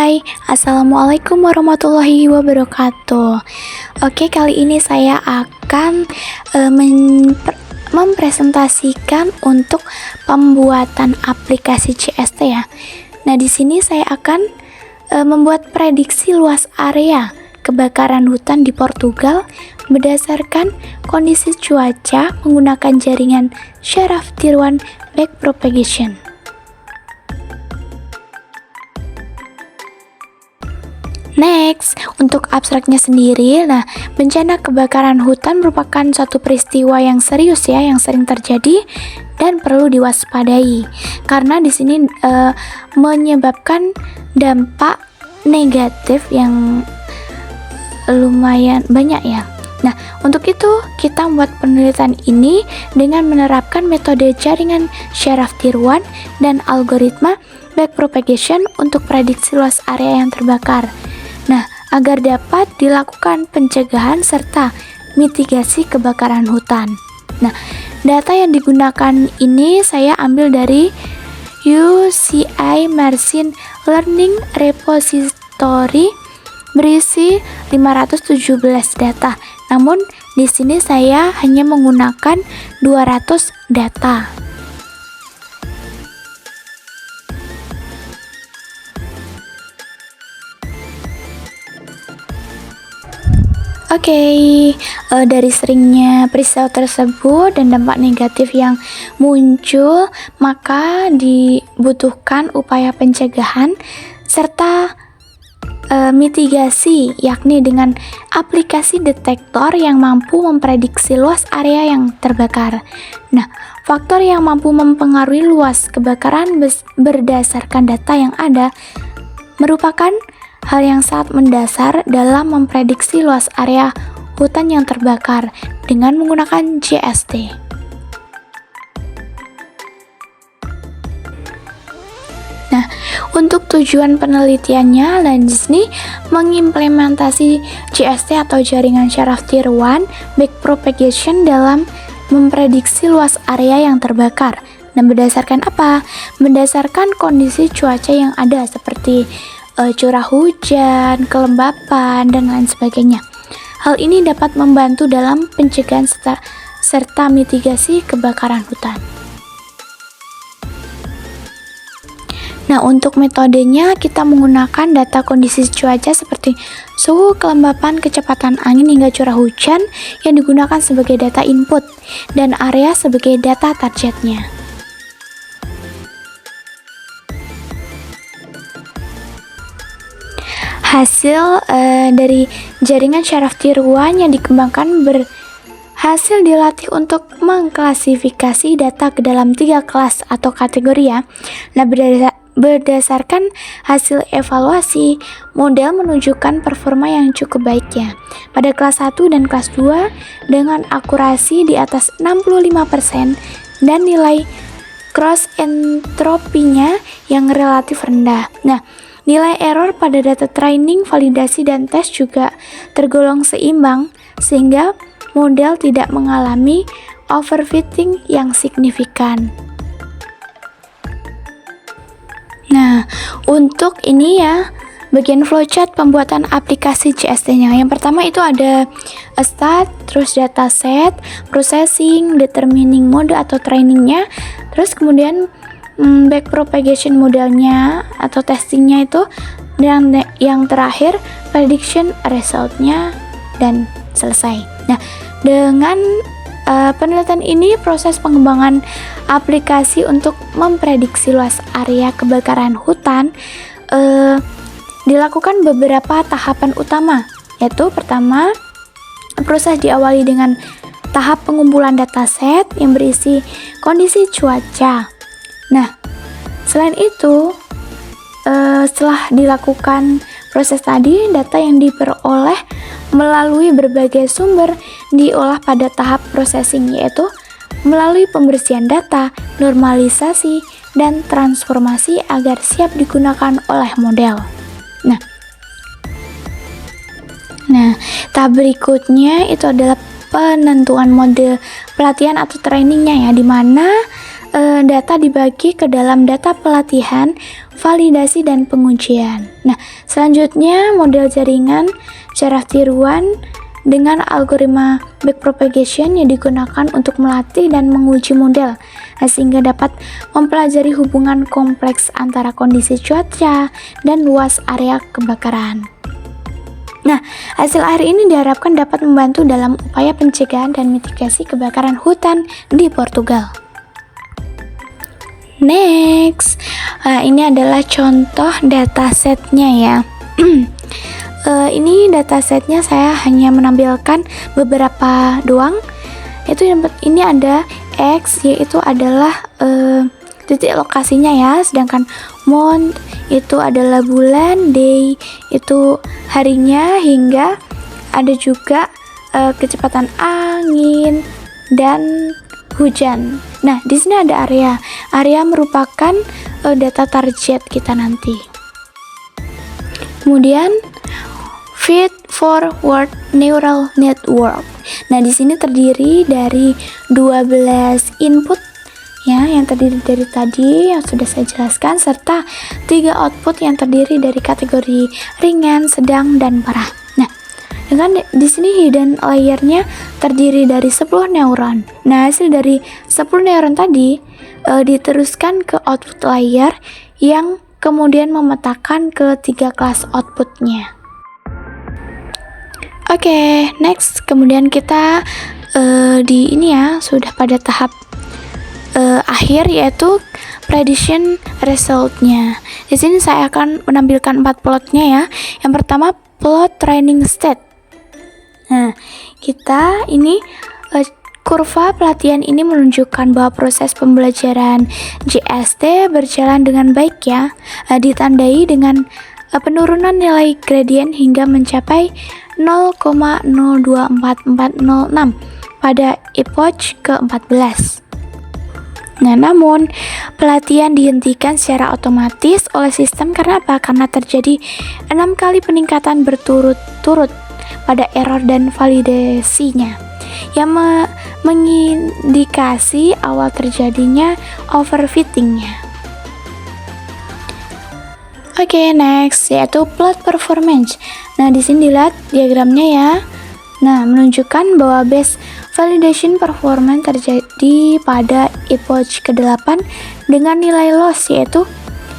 Hai, Assalamualaikum warahmatullahi wabarakatuh. Oke, kali ini saya akan mempresentasikan untuk pembuatan aplikasi CST ya. Nah, di sini saya akan membuat prediksi luas area kebakaran hutan di Portugal berdasarkan kondisi cuaca menggunakan jaringan syaraf tiruan backpropagation. Next, untuk abstraknya sendiri, bencana kebakaran hutan merupakan suatu peristiwa yang serius ya, yang sering terjadi dan perlu diwaspadai karena di sini menyebabkan dampak negatif yang lumayan banyak ya. Nah, untuk itu kita membuat penelitian ini dengan menerapkan metode jaringan syaraf tiruan dan algoritma backpropagation untuk prediksi luas area yang terbakar. Nah, agar dapat dilakukan pencegahan serta mitigasi kebakaran hutan. Nah, data yang digunakan ini saya ambil dari UCI Machine Learning Repository berisi 517 data. Namun di sini saya hanya menggunakan 200 data. Oke, dari seringnya peristiwa tersebut dan dampak negatif yang muncul, maka dibutuhkan upaya pencegahan serta mitigasi, yakni dengan aplikasi detektor yang mampu memprediksi luas area yang terbakar. Nah, faktor yang mampu mempengaruhi luas kebakaran berdasarkan data yang ada merupakan hal yang sangat mendasar dalam memprediksi luas area hutan yang terbakar dengan menggunakan CST. Nah, untuk tujuan penelitiannya, di sini mengimplementasi CST atau jaringan syaraf tiruan backpropagation dalam memprediksi luas area yang terbakar. Dan berdasarkan apa? Berdasarkan kondisi cuaca yang ada seperti curah hujan, kelembapan, dan lain sebagainya. Hal ini dapat membantu dalam pencegahan serta mitigasi kebakaran hutan. Nah, untuk metodenya kita menggunakan data kondisi cuaca seperti suhu, kelembapan, kecepatan angin hingga curah hujan yang digunakan sebagai data input dan area sebagai data targetnya. Hasil dari jaringan syaraf tiruan yang dikembangkan berhasil dilatih untuk mengklasifikasi data ke dalam 3 kelas atau kategori ya. Nah, berdasarkan hasil evaluasi, model menunjukkan performa yang cukup baik ya. Pada kelas 1 dan kelas 2 dengan akurasi di atas 65% dan nilai cross entropinya yang relatif rendah. Nah, nilai error pada data training, validasi, dan tes juga tergolong seimbang sehingga model tidak mengalami overfitting yang signifikan. Nah, untuk ini ya, bagian flowchart pembuatan aplikasi CST-nya. Yang pertama itu ada start, terus dataset, processing, determining mode atau trainingnya, terus kemudian backpropagation modelnya atau testingnya itu, dan yang terakhir prediction resultnya, dan selesai. Nah, dengan penelitian ini proses pengembangan aplikasi untuk memprediksi luas area kebakaran hutan dilakukan beberapa tahapan utama, yaitu pertama, proses diawali dengan tahap pengumpulan dataset yang berisi kondisi cuaca. Nah, selain itu, setelah dilakukan proses tadi, data yang diperoleh melalui berbagai sumber diolah pada tahap processing, yaitu melalui pembersihan data, normalisasi, dan transformasi agar siap digunakan oleh model. Nah, tahap berikutnya itu adalah penentuan mode pelatihan atau trainingnya ya, di mana data dibagi ke dalam data pelatihan, validasi dan pengujian. Nah, selanjutnya model jaringan syaraf tiruan dengan algoritma backpropagation yang digunakan untuk melatih dan menguji model, sehingga dapat mempelajari hubungan kompleks antara kondisi cuaca dan luas area kebakaran. Nah, hasil akhir ini diharapkan dapat membantu dalam upaya pencegahan dan mitigasi kebakaran hutan di Portugal. Next, ini adalah contoh datasetnya ya. Ini datasetnya saya hanya menampilkan beberapa doang. Ini ada X, yaitu adalah titik lokasinya ya, sedangkan month itu adalah bulan, day itu harinya, hingga ada juga kecepatan angin dan hujan. Nah, di sini ada area. Area merupakan data target kita nanti. Kemudian feed forward neural network. Nah, di sini terdiri dari 12 input ya, yang terdiri dari tadi yang sudah saya jelaskan, serta 3 output yang terdiri dari kategori ringan, sedang, dan parah. Nah, dengan di sini hidden layer-nya terdiri dari 10 neuron. Nah, hasil dari 10 neuron tadi diteruskan ke output layer yang kemudian memetakan ke 3 kelas outputnya. Oke, next, kemudian kita di ini ya, sudah pada tahap akhir, yaitu prediction resultnya. Di sini saya akan menampilkan 4 plotnya ya. Yang pertama, plot training state. Nah, kita ini kurva pelatihan ini menunjukkan bahwa proses pembelajaran JST berjalan dengan baik ya, ditandai dengan penurunan nilai gradien hingga mencapai 0,024406 pada epoch ke-14. Nah, namun pelatihan dihentikan secara otomatis oleh sistem karena apa? Karena terjadi 6 kali peningkatan berturut-turut pada error dan validasinya, yang mengindikasi awal terjadinya overfittingnya. Oke, next, yaitu plot performance. Nah, di sini dilihat diagramnya ya. Nah, menunjukkan bahwa base validation performance terjadi pada epoch ke-8 dengan nilai loss yaitu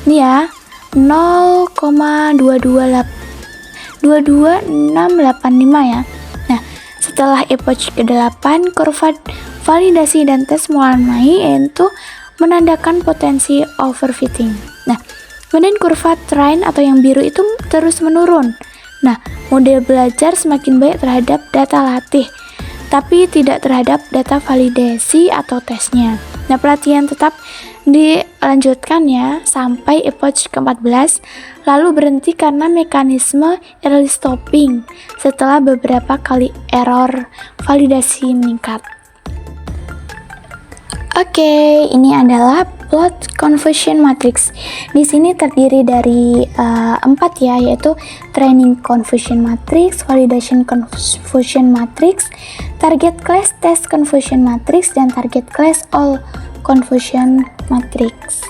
ini ya, 0,222685 ya. Nah, setelah epoch ke-8, kurva validasi dan tes mulai naik, yaitu menandakan potensi overfitting. Nah, kemudian kurva train atau yang biru itu terus menurun. Nah, model belajar semakin baik terhadap data latih, tapi tidak terhadap data validasi atau tesnya. Nah, pelatihan tetap dilanjutkan ya sampai epoch ke-14, lalu berhenti karena mekanisme early stopping setelah beberapa kali error validasi meningkat. Oke, ini adalah plot confusion matrix. Di sini terdiri dari 4 ya, yaitu training confusion matrix, validation confusion matrix, target class test confusion matrix, dan target class all confusion matrix.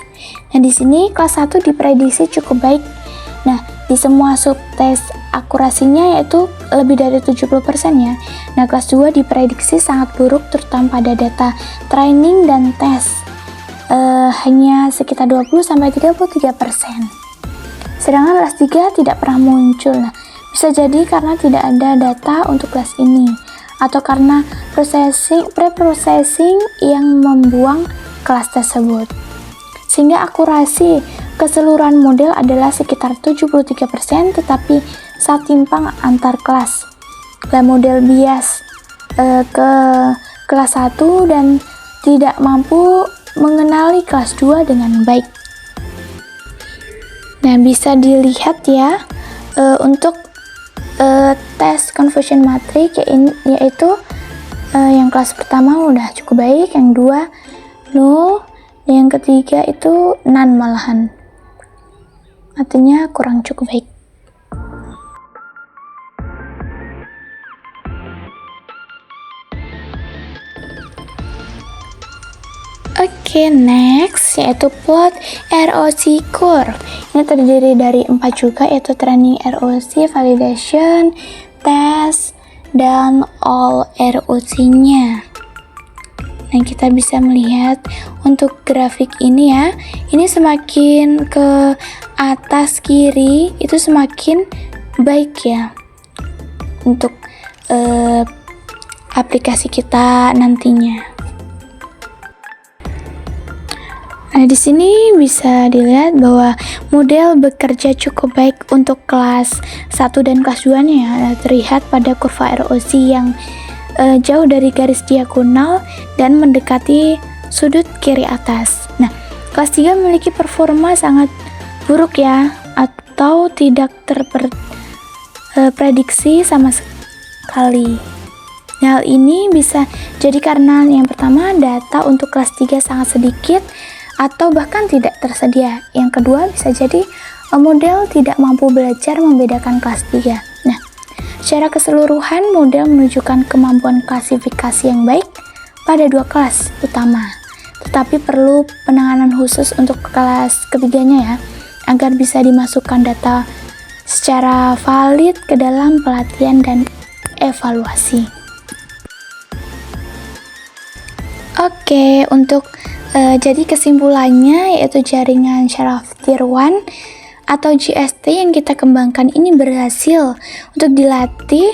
Nah, di sini kelas 1 diprediksi cukup baik. Nah, di semua subtes akurasinya yaitu lebih dari 70% ya. Nah, kelas 2 diprediksi sangat buruk terutama pada data training dan tes. Hanya sekitar 20-33%. Sedangkan kelas 3 tidak pernah muncul. Nah, bisa jadi karena tidak ada data untuk kelas ini, atau karena pre-processing yang membuang kelas tersebut. Sehingga akurasi keseluruhan model adalah sekitar 73%, tetapi saat timpang antar kelas. Model bias ke kelas 1 dan tidak mampu mengenali kelas 2 dengan baik. Nah, bisa dilihat ya untuk tes confusion matrix yaitu yang kelas pertama udah cukup baik, yang 2 no, dan yang ketiga itu none malahan. Artinya kurang cukup baik. Oke, Oke, next yaitu plot ROC curve. Ini terdiri dari 4 juga, yaitu training ROC, validation, test, dan all ROC-nya. Nah, kita bisa melihat untuk grafik ini ya, ini semakin ke atas kiri itu semakin baik ya untuk aplikasi kita nantinya. Nah, di sini bisa dilihat bahwa model bekerja cukup baik untuk kelas 1 dan kelas 2-nya ya. Nah, terlihat pada kurva ROC yang jauh dari garis diagonal dan mendekati sudut kiri atas. Nah, kelas 3 memiliki performa sangat buruk ya, atau tidak terprediksi sama sekali. Nah, hal ini bisa jadi karena yang pertama, data untuk kelas 3 sangat sedikit atau bahkan tidak tersedia. Yang kedua, bisa jadi model tidak mampu belajar membedakan kelas 3. Nah, secara keseluruhan model menunjukkan kemampuan klasifikasi yang baik pada 2 kelas utama. Tetapi perlu penanganan khusus untuk kelas ketiganya ya, agar bisa dimasukkan data secara valid ke dalam pelatihan dan evaluasi. Oke, untuk jadi kesimpulannya yaitu jaringan syaraf tier 1 atau GST yang kita kembangkan ini berhasil untuk dilatih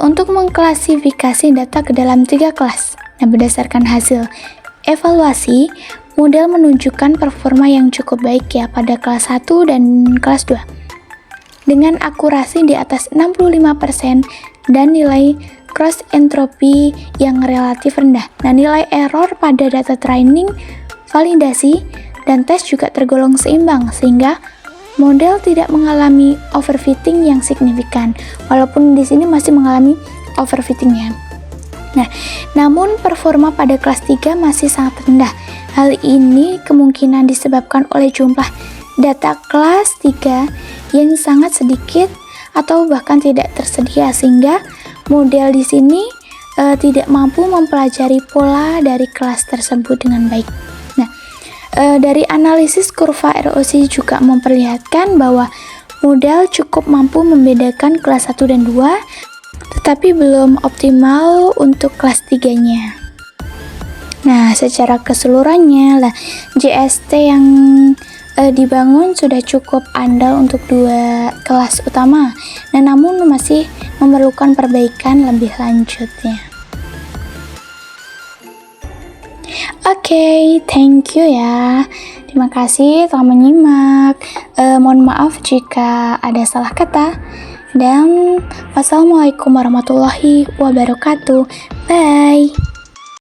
untuk mengklasifikasi data ke dalam 3 kelas. Nah, berdasarkan hasil evaluasi, model menunjukkan performa yang cukup baik ya pada kelas 1 dan kelas 2. Dengan akurasi di atas 65% dan nilai cross entropy yang relatif rendah. Nah, nilai error pada data training, validasi, dan tes juga tergolong seimbang sehingga model tidak mengalami overfitting yang signifikan. Walaupun di sini masih mengalami overfitting ya. Nah, namun performa pada kelas 3 masih sangat rendah. Hal ini kemungkinan disebabkan oleh jumlah data kelas 3 yang sangat sedikit atau bahkan tidak tersedia sehingga model di sini tidak mampu mempelajari pola dari kelas tersebut dengan baik. Nah, dari analisis kurva ROC juga memperlihatkan bahwa model cukup mampu membedakan kelas 1 dan 2, tetapi belum optimal untuk kelas 3-nya. Nah, secara keseluruhannya lah JST yang dibangun sudah cukup andal untuk 2 kelas utama. Nah, namun masih memerlukan perbaikan lebih lanjutnya. Oke, thank you ya. Terima kasih telah menyimak. Mohon maaf jika ada salah kata. Dan wassalamualaikum warahmatullahi wabarakatuh. Bye.